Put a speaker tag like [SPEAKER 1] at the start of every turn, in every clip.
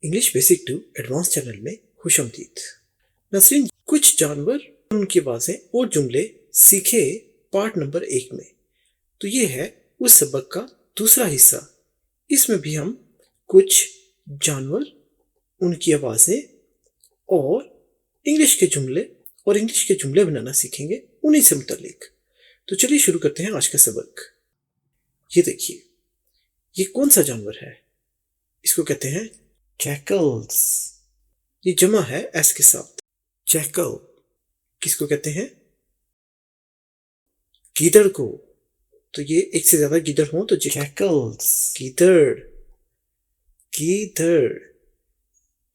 [SPEAKER 1] English basic to advance channel में खुशामदीद। नसरीन, कुछ जानवर, उनकी आवाजें और जुमले सीखे पार्ट नंबर 1 में। तो ये है उस सबक का दूसरा हिस्सा। इसमें भी हम कुछ जानवर, उनकी आवाजें और इंग्लिश के जुमले बनाना सीखेंगे उन्हीं से मुतालिक। तो चलिए शुरू करते हैं आज का सबक। ये देखिए, ये कौन सा जानवर है? इसको कहते हैं जैकल्स। ये जमा है एस के साथ। जैकल किसको कहते हैं? गीदड़ को। तो ये एक से ज्यादा गीदड़ हो तो जैकल्स, गीदड़। गीदड़,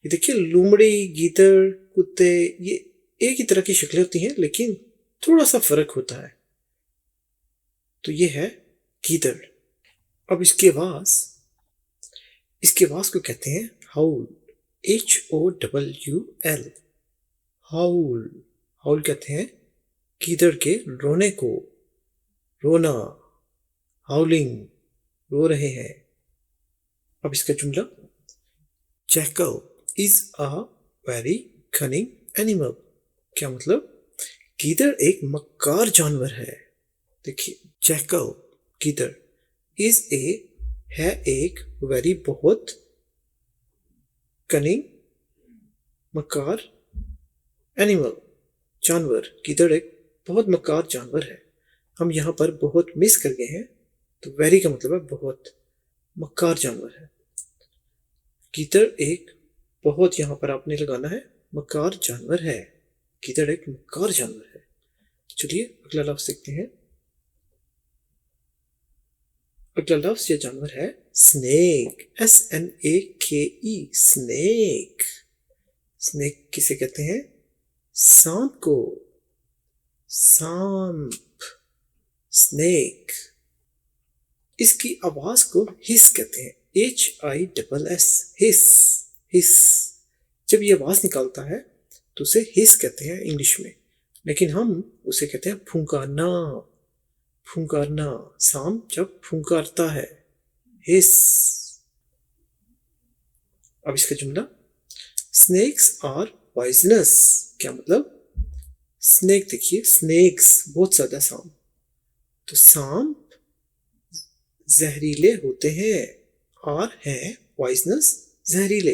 [SPEAKER 1] ये देखिए, लोमड़ी, गीदड़, कुत्ते, ये एक ही तरह की शक्लें होती हैं लेकिन थोड़ा सा फर्क होता है। तो ये है गीदड़। अब इसकी आवाज को कहते हैं हाउल। HOWL, हाउल। हाउल कहते हैं गीदड़ के रोने को। रोना, हाउलिंग, रो रहे हैं। अब इसका जुमला, jackal is a very cunning animal. क्या मतलब? गीदड़ एक मक्कार जानवर है। देखिए, जैकल, गीदड़, है एक वेरी बहुत, कनिंग मक्कार, एनिमल जानवर। गीदड़ एक बहुत मक्कार जानवर है। हम यहाँ पर बहुत मिस कर गए हैं, तो वेरी का मतलब है बहुत, मक्कार जानवर है। गीदड़ एक बहुत, यहाँ पर आपने लगाना है मक्कार जानवर है। गीदड़ एक मक्कार जानवर है। चलिए अगला लफ्ज देखते हैं। अगला लफ्ज ये जानवर है स्नेक। SNAKE, snake. स्नेक किसे कहते हैं? सांप को। सांप, स्नेक। इसकी आवाज को हिस कहते हैं। HISS, हिस। हिस, जब ये आवाज निकालता है तो उसे हिस कहते हैं इंग्लिश में, लेकिन हम उसे कहते हैं फुंकारना। फुंकारना, सांप जब फुंकारता है, हिस। अब इसका जुमला, स्नेक्स आर पॉइजनस। क्या मतलब? स्नेक, देखिए, स्नेक्स बहुत ज्यादा सांप, तो सांप जहरीले होते हैं। और हैं पॉइजनस, जहरीले।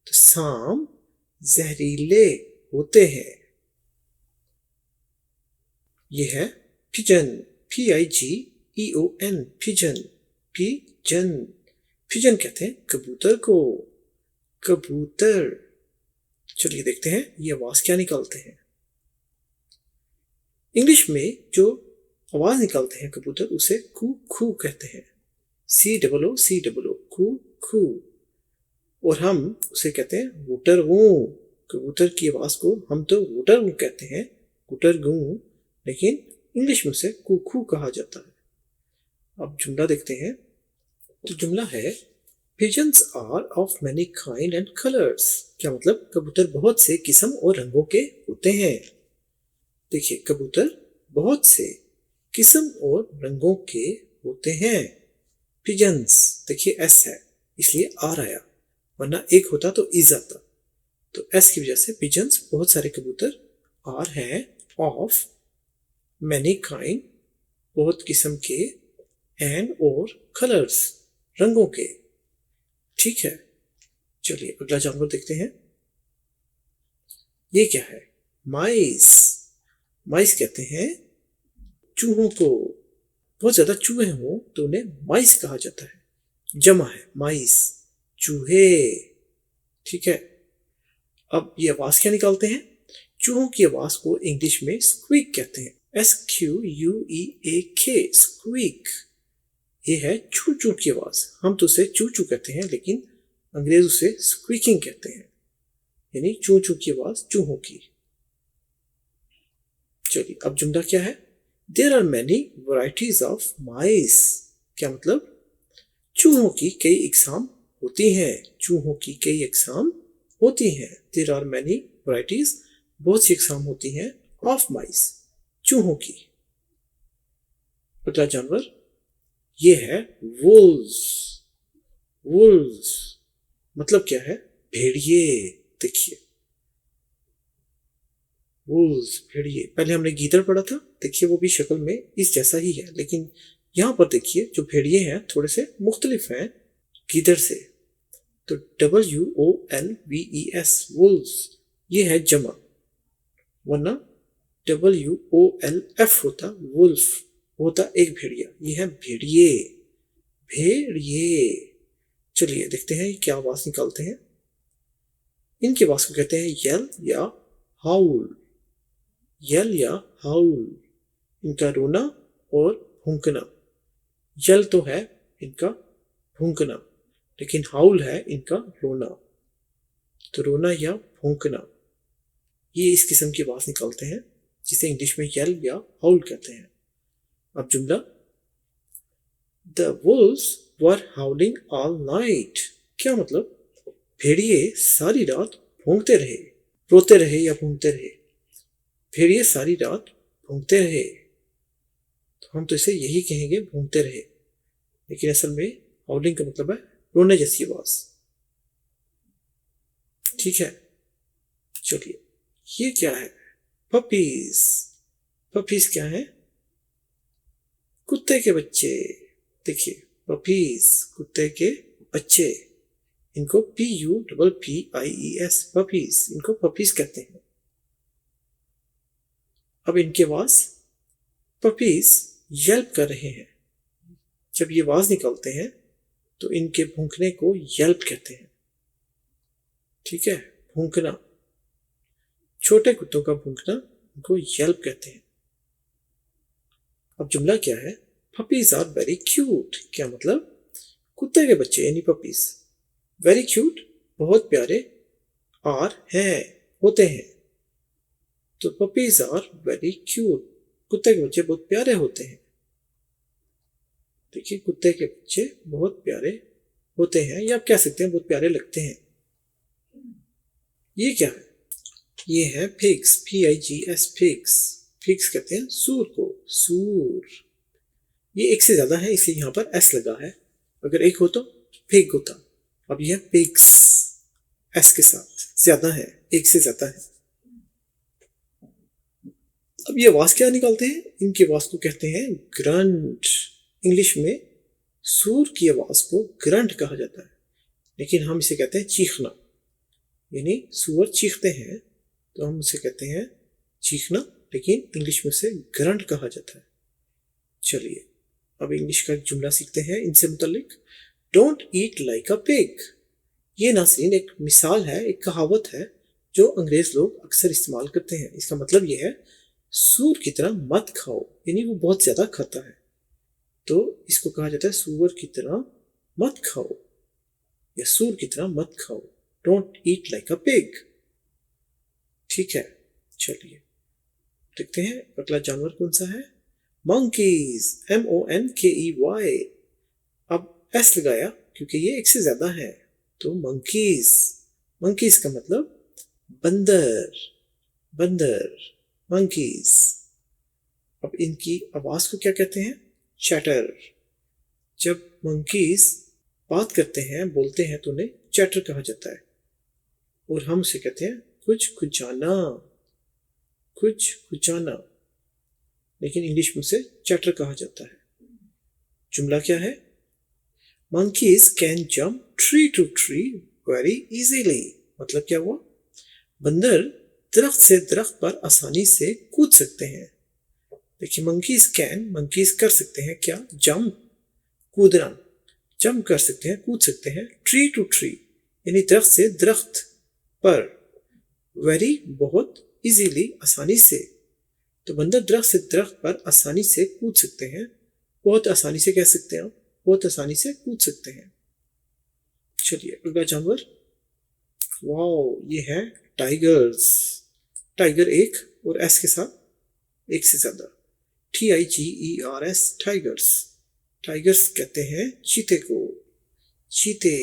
[SPEAKER 1] तो सांप जहरीले होते हैं। ये है pigeon. PIGEON, pigeon. Pigeon, pigeon कहते हैं कबूतर को। कबूतर। चलिए देखते हैं ये आवाज क्या निकालते हैं। इंग्लिश में जो आवाज निकालते हैं कबूतर, उसे कू खू कहते हैं। COO, कू खू। और हम उसे कहते हैं वुटर गू। कबूतर की आवाज को हम तो वुटर गू कहते हैं, वुटर गू, लेकिन इंग्लिश में उसे कू खू कहा जाता है। अब जुमला देखते हैं। तो जुमला है pigeons are of many kind and colours. क्या मतलब? कबूतर बहुत से किस्म और रंगों के होते हैं। देखिए, कबूतर बहुत से किस्म और रंगों के होते हैं। पिजन्स, देखिए एस है इसलिए आर आया, वरना एक होता तो इज आता। तो एस की वजह से पिजन्स बहुत सारे कबूतर, आर है ऑफ मैनी काइंड बहुत किस्म के, एंड और कलर्स रंगों के। ठीक है, चलिए अगला जानवर देखते हैं। ये क्या है? माइस। माइस कहते हैं चूहों को। बहुत ज्यादा चूहे हों तो उन्हें माइस कहा जाता है। जमा है माइस, चूहे। ठीक है, अब ये आवाज क्या निकालते हैं? चूहों की आवाज को इंग्लिश में स्क्वीक कहते हैं। SQUEAK, squeak. ये है चू चू की आवाज। हम तो उसे चू चू कहते हैं, लेकिन अंग्रेज उसे स्क्वीकिंग कहते हैं, यानी चू चू की आवाज चूहों की। चलिए अब जुमला क्या है? There are many varieties of mice. क्या मतलब? चूहों की कई इकसाम होती हैं। चूहों की कई इकसाम होती हैं। देयर आर मैनी वैरायटीज, बहुत सी इकसाम होती हैं, ऑफ माइस, चूहों की। अगला जानवर ये है वुल्व्स। वुल्व्स मतलब क्या है? भेड़िए। देखिए वुल्व्स, भेड़िए। पहले हमने गीदड़ पढ़ा था, देखिए वो भी शक्ल में इस जैसा ही है, लेकिन यहाँ पर देखिए जो भेड़िए हैं थोड़े से मुख्तलिफ हैं गीदड़ से। तो WOLVES वुल्व्स ये है जमा, वरना WOLF होता वुल्फ, होता एक भेड़िया। ये है भेड़िए, भेड़िए। चलिए देखते हैं ये क्या आवाज निकालते हैं। इनकी आवाज को कहते हैं यल या हाउल, यल या हाउल। इनका रोना और भूंकना। यल तो है इनका भूंकना, लेकिन हाउल है इनका रोना। तो रोना या भूंकना, ये इस किस्म की आवाज निकालते हैं जिसे इंग्लिश में यल या हाउल कहते हैं। अब जुमला, the Wolves were हाउलिंग all night. क्या मतलब? भेड़िए सारी रात भौंकते रहे, रोते रहे या भौंकते रहे। भेड़िए सारी रात भौंकते रहे, तो हम तो इसे यही कहेंगे भौंकते रहे, लेकिन असल में हाउलिंग का मतलब है रोने जैसी आवाज। ठीक है, चलिए ये क्या है? पपीज। पपीज क्या है? कुत्ते के बच्चे। देखिए पपीज, कुत्ते के बच्चे। इनको PUPPIES, पपीज, इनको पपीज कहते हैं। अब इनकी आवाज, पपीज यल्प कर रहे हैं। जब ये आवाज निकालते हैं तो इनके भूंकने को यल्प कहते हैं। ठीक है, भूंकना, छोटे कुत्तों का भूंकना इनको यल्प कहते हैं। अब जुमला क्या है? Puppies are very cute. क्या मतलब? कुत्ते के बच्चे यानी पपीज वेरी क्यूट, बहुत प्यारे, आर हैं, होते हैं। तो पपीज आर वेरी क्यूट, कुत्ते के बच्चे बहुत प्यारे होते हैं। देखिए कुत्ते के बच्चे बहुत प्यारे होते हैं, या आप कह सकते हैं बहुत प्यारे लगते हैं। ये क्या है? ये है पिग्स, PIGS, पिग्स। पिग्स कहते हैं सूर को, सूर। ये एक से ज्यादा है इसलिए यहाँ पर S लगा है, अगर एक हो तो पिग होता। अब यह पिग्स S के साथ, ज्यादा है, एक से ज्यादा है। अब ये आवाज क्या निकालते हैं? इनकी आवाज को कहते हैं ग्रंट। इंग्लिश में सूर की आवाज को ग्रंट कहा जाता है, लेकिन हम इसे कहते हैं चीखना। यानी सूअर चीखते हैं तो हम उसे कहते हैं चीखना, लेकिन इंग्लिश में उसे ग्रंट कहा जाता है। चलिए अब इंग्लिश का एक जुमला सीखते हैं इनसे मुतालिक। Don't eat like a pig. ये नाज़रीन एक मिसाल है, एक कहावत है जो अंग्रेज लोग अक्सर इस्तेमाल करते हैं। इसका मतलब ये है सूअर की तरह मत खाओ, यानी वो बहुत ज्यादा खाता है, तो इसको कहा जाता है सूअर की तरह मत खाओ या सूअर की तरह मत खाओ। Don't eat like a pig. ठीक है, चलिए देखते हैं अगला जानवर कौन सा है। Monkeys, MONKEY। अब S लगाया क्योंकि ये एक से ज्यादा है, तो मंकीज। मंकीज का मतलब बंदर, बंदर, मंकीज। अब इनकी आवाज को क्या कहते हैं? चैटर। जब मंकीज बात करते हैं, बोलते हैं, तो उन्हें चैटर कहा जाता है, और हम उसे कहते हैं कुछ कुचाना, कुछ कुचाना, लेकिन इंग्लिश में उसे चैटर कहा जाता है। जुमला क्या है? Monkeys can jump tree to tree very easily. मतलब क्या हुआ? बंदर दरख्त से दरख्त पर आसानी से कूद सकते हैं। देखिए मंकीज कैन, मंकीज कर सकते हैं क्या? जंप, कूदना, जंप कर सकते हैं, कूद सकते हैं। ट्री टू ट्री यानी दरख्त से दरख्त पर, वेरी बहुत, इजीली आसानी से। तो बंदर दरख्त से दरख्त पर आसानी से कूद सकते हैं, बहुत आसानी से कह सकते हैं, बहुत आसानी से कूद सकते हैं। चलिए अगला जानवर, वाओ, ये है टाइगर्स। टाइगर एक और S के साथ एक से ज्यादा, TIGERS, टाइगर्स। टाइगर्स कहते हैं चीते को, चीते।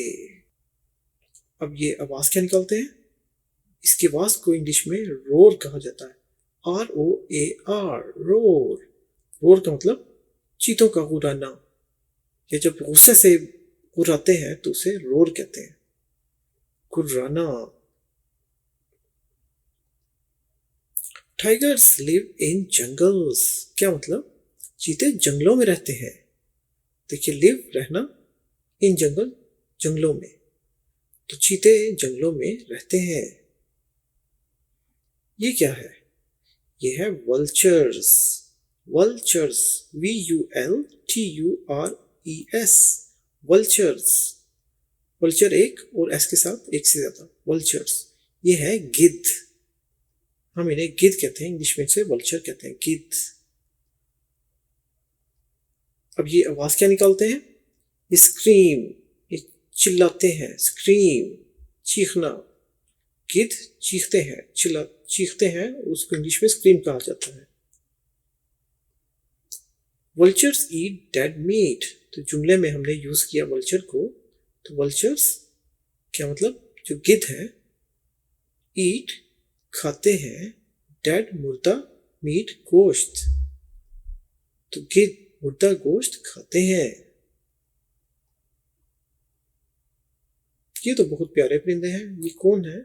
[SPEAKER 1] अब ये आवाज क्या निकालते हैं? इसकी आवाज को इंग्लिश में रोर कहा जाता है, ROAR, रोर। रोर का मतलब चीतों का गुर्राना, या जब गुस्से से गुर्राते हैं तो उसे रोर कहते हैं। कुर्राना। टाइगर्स लिव इन जंगल्स, क्या मतलब? चीते जंगलों में रहते हैं। देखिए, लिव रहना, इन जंगल जंगलों में, तो चीते जंगलों में रहते हैं। ये क्या है? ये है vultures. Vultures, VULTURES, vultures. Vulture एक और एस के साथ एक से ज्यादा, वल्चर्स। ये है गिद्ध, हम इन्हें गिद्ध कहते हैं, इंग्लिश में इसे वल्चर कहते हैं, गिद्ध। अब ये आवाज क्या निकालते हैं? स्क्रीम, ये चिल्लाते हैं, स्क्रीम, चीखना। गिद्ध चीखते हैं, चीखते हैं, उसको इंग्लिश में स्क्रीम कहा जाता है। वल्चर्स ईट डेड मीट, तो जुमले में हमने यूज किया वल्चर को, तो वल्चर्स क्या मतलब? जो गिद्ध है, ईट खाते हैं, डेड मुर्दा, मीट गोश्त, तो गिद्ध मुर्दा गोश्त खाते हैं। ये तो बहुत प्यारे परिंदे हैं। ये कौन है?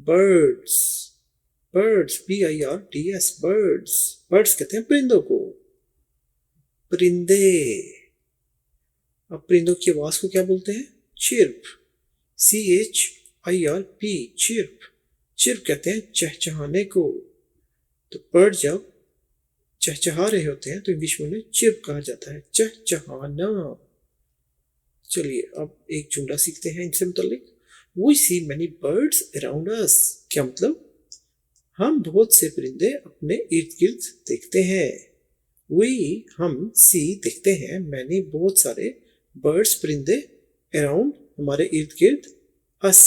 [SPEAKER 1] Birds. Birds, BIRDS, birds. Birds कहते हैं परिंदों को, परिंदे। अब परिंदों की आवाज को क्या बोलते हैं? Chirp, CHIRP, chirp. चिर्प कहते हैं चहचहाने को। तो बर्ड जब चहचहा रहे होते हैं तो इंग्लिश में उन्हें चिर्प कहा जाता है, चहचहाना। चलिए अब एक जुमला सीखते हैं इनसे मुतालिक। We see many birds around us, क्या मतलब? हम बहुत से परिंदे अपने इर्द गिर्द देखते हैं। We, हम, see, देखते हैं, many, बहुत सारे, birds, परिंदे, around, हमारे इर्द गिर्द, us,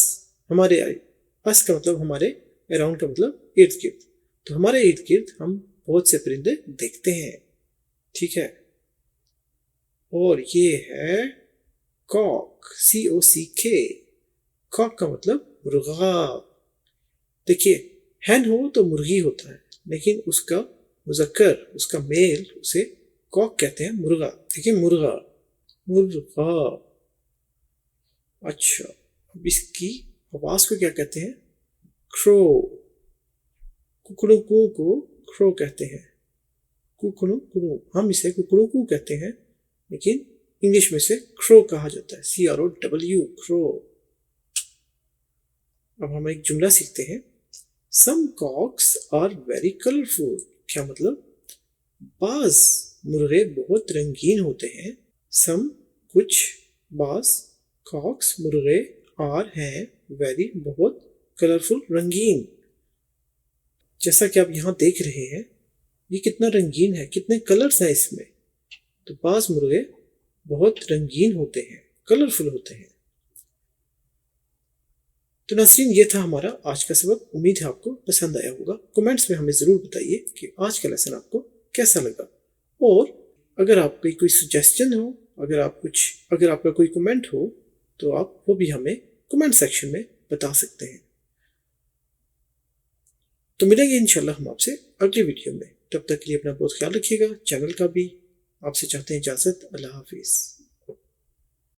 [SPEAKER 1] हमारे, us का मतलब हमारे, around का मतलब इर्द गिर्द, तो हमारे इर्द गिर्द हम बहुत से परिंदे देखते हैं। ठीक है, और ये है कॉक, COCK। कॉक का मतलब मुर्गा। देखिए, हैन हो तो मुर्गी होता है, लेकिन उसका मुजक्कर, उसका मेल, उसे कॉक कहते हैं, मुर्गा। देखिए, मुर्गा, मुर्गा। अच्छा, अब इसकी आवाज को क्या कहते हैं? क्रो। कुकड़ू को क्रो कहते हैं, कुकड़ू, हम इसे कुकड़ू कहते हैं, लेकिन इंग्लिश में से क्रो कहा जाता है, CROW, क्रो। अब हम एक जुमला सीखते हैं। Some cocks are very colorful, क्या मतलब? बाज मुर्गे बहुत रंगीन होते हैं। Some, कुछ, बाज, cocks, मुर्गे, are, हैं, very, बहुत, कलरफुल, रंगीन। जैसा कि आप यहाँ देख रहे हैं, ये कितना रंगीन है, कितने कलर्स हैं इसमें। तो बाज मुर्गे बहुत रंगीन होते हैं, कलरफुल होते हैं। तो नाज़रीन, ये था हमारा आज का सबक। उम्मीद है आपको पसंद आया होगा। कमेंट्स में हमें ज़रूर बताइए कि आज का लेसन आपको कैसा लगा, और अगर आपकी कोई सजेशन हो, अगर आपका कोई कमेंट हो, तो आप वो भी हमें कमेंट सेक्शन में बता सकते हैं। तो मिलेंगे इंशाल्लाह हम आपसे अगली वीडियो में। तब तक के लिए अपना बहुत ख्याल रखिएगा, चैनल का भी। आपसे चाहते हैं इजाज़त। अल्लाह हाफिज़।